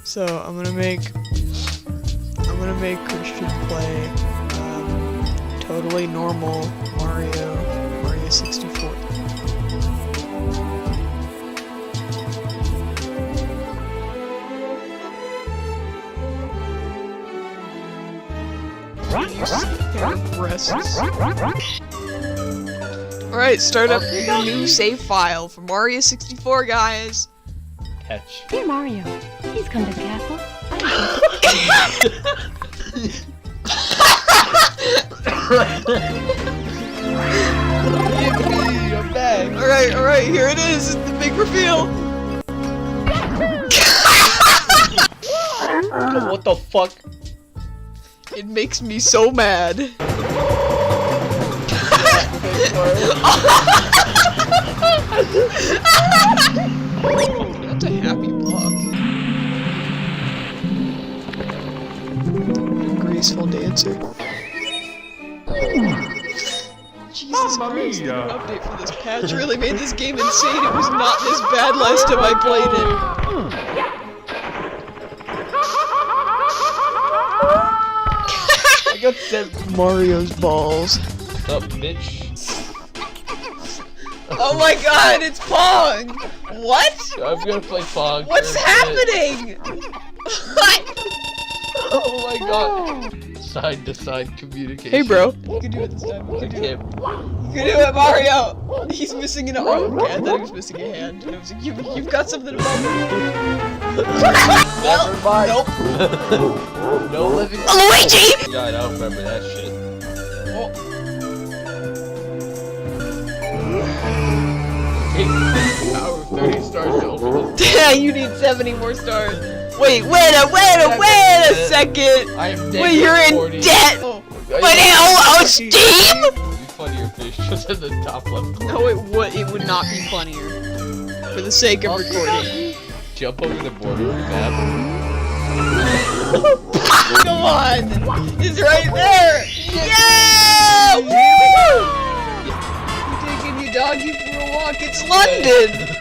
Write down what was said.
So I'm gonna make Christian play totally normal Mario 64. Alright, start up your new save file for Mario 64, guys. Catch. Dear Mario, please come to the castle. I'm back. Alright, here it is, the big reveal. What the fuck? It makes me so mad. That's a happy block. A graceful dancer. Jesus Christ, the update for this patch really made this game insane. It was not this bad last time I played it. I got sent. Mario's balls. What's up, bitch? Oh my god, it's Pong! What? I'm gonna play Pong. What's happening? What? Oh my god. Side to side communication. Hey bro, you can do it this time. You can do it. You can do it, Mario! He's missing an arm. Oh, okay, I thought he was missing a hand. And I was like, you've got something above him. Never mind. Nope. No living. Luigi! God, I don't remember that shit. Oh. Power 30 stars to open this. Yeah, you need 70 more stars. Wait a second! I am Wait, you're in 40. debt! Oh, Wait, oh, Steam?! It'd be funnier if this was in the top left corner. No, it would not be funnier. For the sake of recording. Jump over the border of the map. Come on! It's right there! Yeah! Woo! I'm taking you doggy for a walk. It's London!